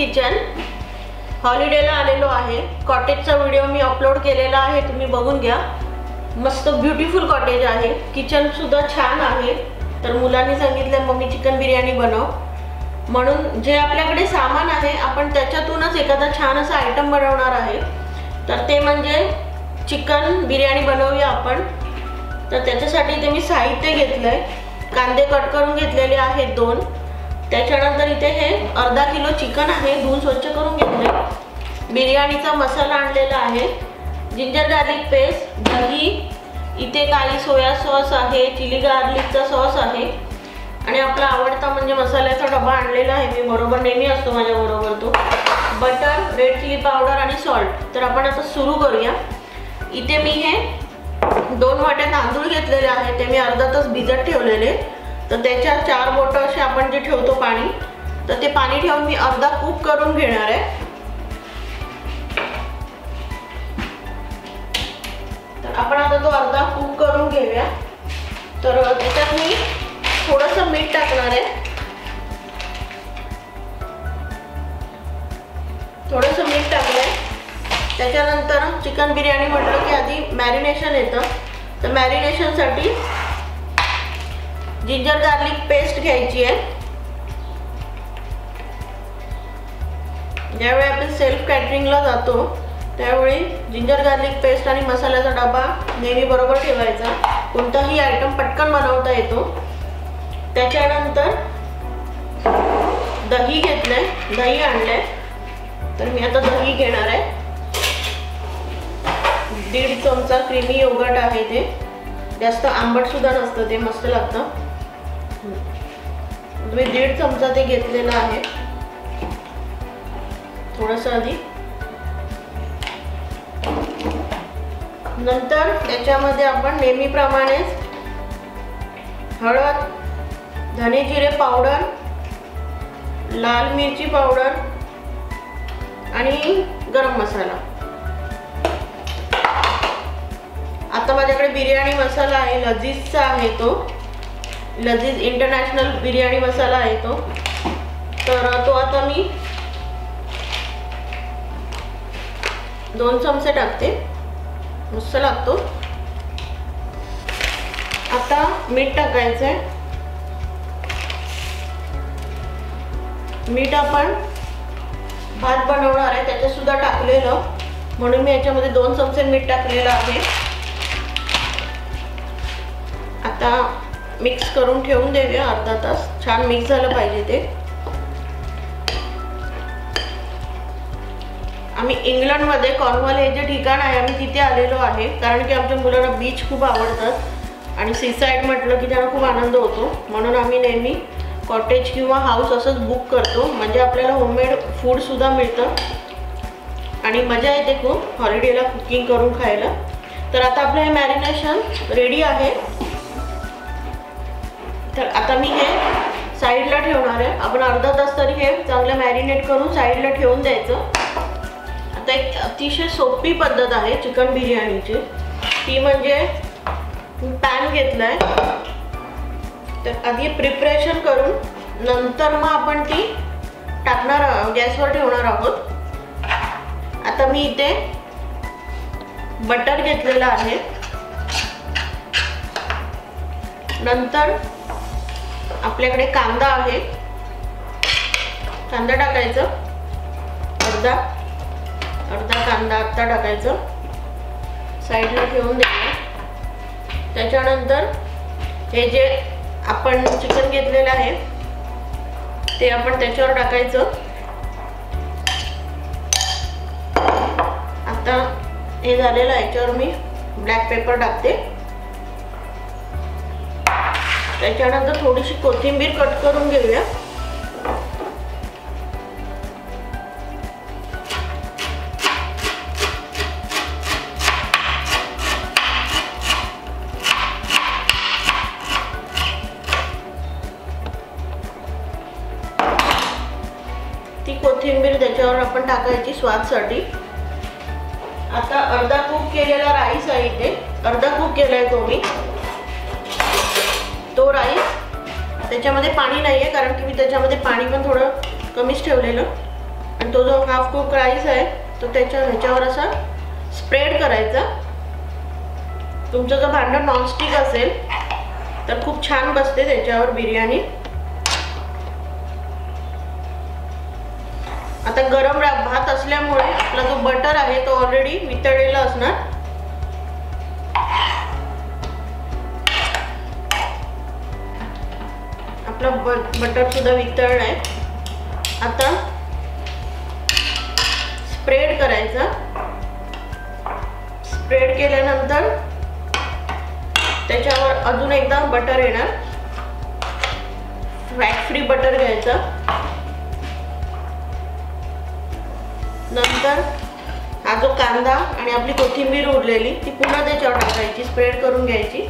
Kitchen हॉलिडेला आलेलो आहे। कॉटेजचा video मी upload केलेला आहे, तुम्ही बघून घ्या। मस्त ब्युटिफुल कॉटेज आहे, किचन सुद्धा छान आहे। तर मुलांनी सांगितले मम्मी चिकन बिर्याणी बनव, म्हणून जे आपल्याकडे सामान आहे आपण त्याच्यातूनच एखादा छान असा आयटम बनवणार आहे। तर ते म्हणजे चिकन बिर्याणी बनवूया आपण। तर त्याच्यासाठी इथे मी साहित्य घेतलंय। कांदे कट करून घेतलेले आहेत 2। त्याच्यानंतर इथे हे अर्धा किलो चिकन आहे, धुवून स्वच्छ करून घेतले। बिर्याणीचा मसाला आणलेला आहे, जिंजर गार्लिक पेस्ट, दही, इथे काही सोया सॉस आहे, चिली गार्लिकचा सॉस आहे आणि आपला आवडता म्हणजे मसाल्याचा डबा आणलेला आहे मी, बरोबर नेहमी असतो माझ्या बरोबर तो। बटर, रेड चिली पावडर आणि सॉल्ट। तर आपण आता सुरू करूया। इथे मी हे 2 वाट्या तांदूळ घेतलेले आहे, ते मी अर्धा तास भिजत ठेवलेले। तर त्याच्या 4 बोटं असे आपण जे ठेवतो पाणी, तर ते पाणी ठेवून मी अर्धा कुक करून घेणार आहे। तर आपण आता तो अर्धा कुक करून घेऊया। तर त्याच्यात मी थोडंसं मीठ टाकणार आहे, थोडंसं मीठ टाकलंय। त्याच्यानंतर चिकन बिर्याणी म्हटलं की आधी मॅरिनेशन येतं, तर मॅरिनेशनसाठी जिंजर गार्लिक पेस्ट घ्यायची आहे। ज्यावेळी आपण सेल्फ कॅटरिंगला जातो त्यावेळी जिंजर गार्लिक पेस्ट आणि मसाल्याचा डबा नेहमी बरोबर ठेवायचा, कोणताही आयटम पटकन बनवता येतो। त्याच्यानंतर दही घेतलंय, दही आणलंय, तर मी आता दही घेणार आहे। 1.5 चमचा क्रीमी योगर्ट आहे, ते जास्त आंबट सुद्धा नसतं, ते मस्त लागतं। मी 1.5 चमचा ते घेतलेला आहे, थोडंसं आधी। नंतर त्याच्यामध्ये आपण नेहमीप्रमाणेच हळद, धने जिरे पावडर, लाल मिरची पावडर आणि गरम मसाला। आता माझ्याकडे बिर्याणी मसाला आहे, लजीजचा आहे तो, लजीज इंटरनॅशनल बिर्याणी मसाला आहे तो। तर तो आता मी 2 चमचे टाकते, मस्त लागतो। आता मीठ टाकायचं आहे। मीठ आपण भात बनवणार आहे त्याच्यात सुद्धा टाकलेलं, म्हणून मी याच्यामध्ये 2 चमचे मीठ टाकलेलं आहे। आता मिक्स करून ठेवून देऊया अर्धा तास, छान मिक्स झालं पाहिजे ते। आम्ही इंग्लंडमध्ये कॉर्नवॉल हे जे ठिकाण आहे आम्ही तिथे आलेलो आहे, कारण की आमच्या मुलांना बीच खूप आवडतात आणि सी साईड म्हटलं की त्यांना खूप आनंद होतो, म्हणून आम्ही नेहमी कॉटेज किंवा हाऊस असंच बुक करतो, म्हणजे आपल्याला होममेड फूड सुद्धा मिळतं आणि मजा येते खूप हॉलिडेला कुकिंग करून खायला। तर आता आपलं हे मॅरिनेशन रेडी आहे। तर आता मी हे साईडला ठेवणार आहे। आपण अर्धा तास तरी हे चांगलं मॅरिनेट करून साईडला ठेवून द्यायचं। आता एक अतिशय सोपी पद्धत आहे चिकन बिर्याणीची, ती म्हणजे पॅन घेतलाय, तर आधी प्रिपरेशन करून नंतर मग आपण ती टाकणार, गॅसवर ठेवणार आहोत। आता मी इथे बटर घेतलेला आहे, नंतर आपल्याकडे कांदा आहे, कांदा टाकायचं, अर्धा कांदा आता टाकायचं, साईडला ठेवून द्यायचं। त्याच्यानंतर हे जे आपण चिकन घेतलेलं आहे ते आपण त्याच्यावर टाकायचं। आता हे झालेलं आहे, याच्यावर मी ब्लॅक पेपर टाकते। त्याच्यानंतर थोडीशी कोथिंबीर कट करून घेऊया। ती कोथिंबीर त्याच्यावर आपण टाकायची स्वादसाठी। आता अर्धा कुक केलेला राईस आहे, इथे अर्धा कुक केलाय तो मी, तो राईस त्याच्यामध्ये पाणी नाही आहे, कारण की मी त्याच्यामध्ये पाणी पण थोडं कमीच ठेवलेलं आणि तो जो हाफ कुक राईस आहे तो ह्याच्यावर असा स्प्रेड करायचा. तुमचं जर भांडं नॉनस्टिक असेल तर खूप छान बसते त्याच्यावर बिर्याणी. आता गरम भात असल्यामुळे आपला जो बटर आहे तो ऑलरेडी वितळलेला असणार. आपला बटर सुद्धा वितळलाय. आता स्प्रेड करायचा. स्प्रेड केल्यानंतर त्याच्यावर अजून एकदा बटर येणार. फॅट फ्री बटर घ्यायचा. नंतर हा जो कांदा आणि आपली कोथिंबीर उरलेली ती पुन्हा त्याच्यावर टाकायची, स्प्रेड करून घ्यायची.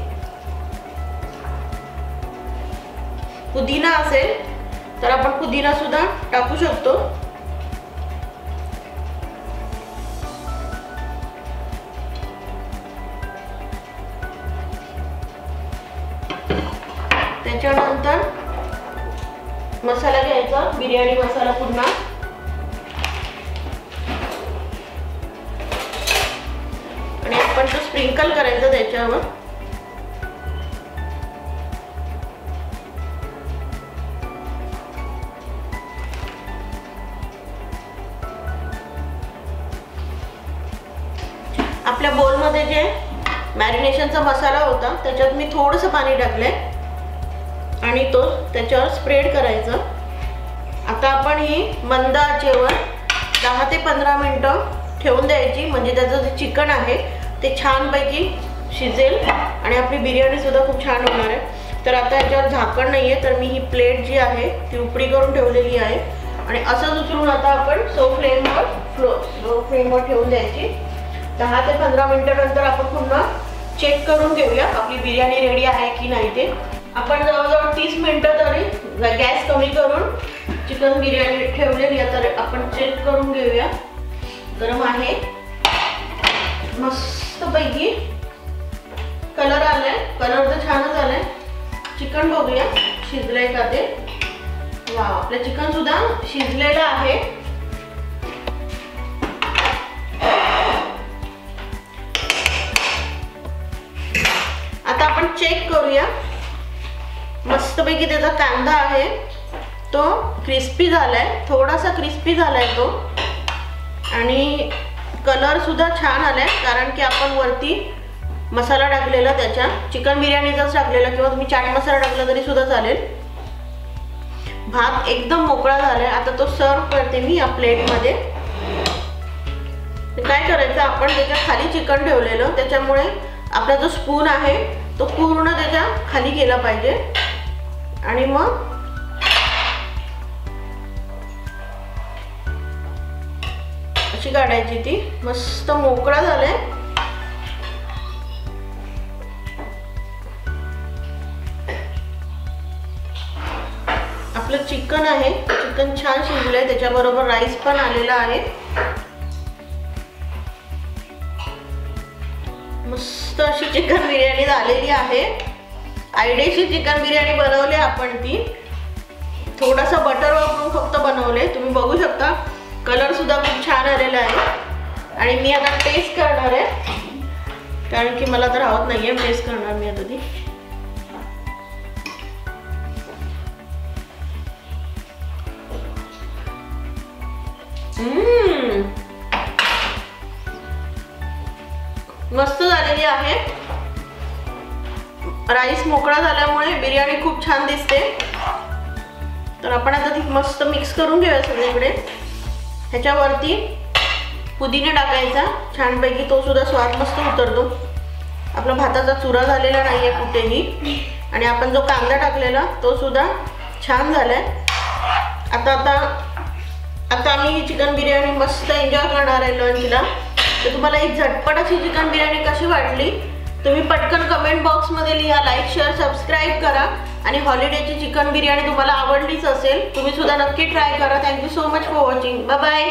पुदिना असेल तर आपण पुदिना सुद्धा टाकू शकतो. त्याच्यानंतर मसाला घ्यायचा, बिर्याणी मसाला पुन्हा. आणि आपण तो स्प्रिंकल करायचा त्याच्यावर. आपल्या बोलमध्ये जे मॅरिनेशनचा मसाला होता त्याच्यात मी थोडंसं पाणी टाकलंय आणि तो त्याच्यावर स्प्रेड करायचा. आता आपण ही मंद आचेवर 10 ते 15 मिनिटं ठेवून द्यायची, म्हणजे त्याचं जे चिकन आहे ते छानपैकी शिजेल आणि आपली बिर्याणी सुद्धा खूप छान होणार आहे. तर आता याच्यावर झाकण नाही आहे तर मी ही प्लेट जी आहे ती उपडी करून ठेवलेली आहे आणि असंच उचलून आता आपण स्लो फ्लेमवर ठेवून द्यायची. 10 ते 15 मिनिटानंतर आपण पुन्हा चेक करून घेऊया आपली बिर्याणी रेडी आहे की नाही ते. आपण जवळजवळ 30 मिनिटं तरी गॅस कमी करून चिकन बिर्याणी ठेवलेली आहे. तर आपण चेक करून घेऊया. गरम आहे, मस्तपैकी कलर आलाय. कलर तर छानच आलाय. चिकन बघूया शिजलंय का ते. वा, आपलं चिकन सुद्धा शिजलेलं आहे. आता आपण चेक करूया. मस्तपैकी त्याचा कांदा आहे तो क्रिस्पी झालाय, थोडासा क्रिस्पी झालाय तो. आणि कलर सुद्धा छान आलाय कारण की आपण वरती मसाला टाकलेला त्याच्या चिकन बिर्याणीचाच टाकलेला किंवा तुम्ही चाट मसाला टाकला तरी सुद्धा चालेल. भात एकदम मोकळा झालाय. आता तो सर्व करते मी या प्लेटमध्ये. काय करायचं, आपण त्याच्या खाली चिकन ठेवलेलं त्याच्यामुळे आपला जो स्पून आहे तो पूर्ण त्याच्या खाली गेला पाहिजे. आणि मग अशी काढायची ती. मस्त मोकळा झालाय. आपलं चिकन आहे, चिकन छान शिजलंय. त्याच्याबरोबर राईस पण आलेला आहे. मस्त अशी चिकन बिर्याणी झालेली आहे. आयडेशी चिकन बिर्याणी बनवली आपण ती. थोडासा बटर वापरून फक्त बनवले. तुम्ही बघू शकता कलर सुद्धा खूप छान आलेला आहे. आणि मी आता टेस्ट करणार आहे कारण की मला तर आवडत नाहीये. टेस्ट करणार मी आता ती. मस्त झालेली आहे. राईस मोकळा झाल्यामुळे बिर्याणी खूप छान दिसते. तर आपण आता ती मस्त मिक्स करून घेऊया सगळीकडे. ह्याच्यावरती पुदिना टाकायचा छानपैकी, तो सुद्धा स्वाद मस्त उतरतो. आपला भाताचा चुरा झालेला नाहीये कुठेही. आणि आपण जो कांदा टाकलेला तो सुद्धा छान झालाय. आता आम्ही ही चिकन बिर्याणी मस्त एन्जॉय करणार आहे लंचला. तर तुम्हाला ही झटपट अशी चिकन बिर्याणी कशी वाटली तुम्ही पटकन कमेंट बॉक्समध्ये लिहा. लाईक शेअर सबस्क्राईब करा. आणि हॉलिडेची चिकन बिर्याणी तुम्हाला आवडलीच असेल, तुम्ही सुद्धा नक्की ट्राय करा. Thank you so much for watching. Bye bye.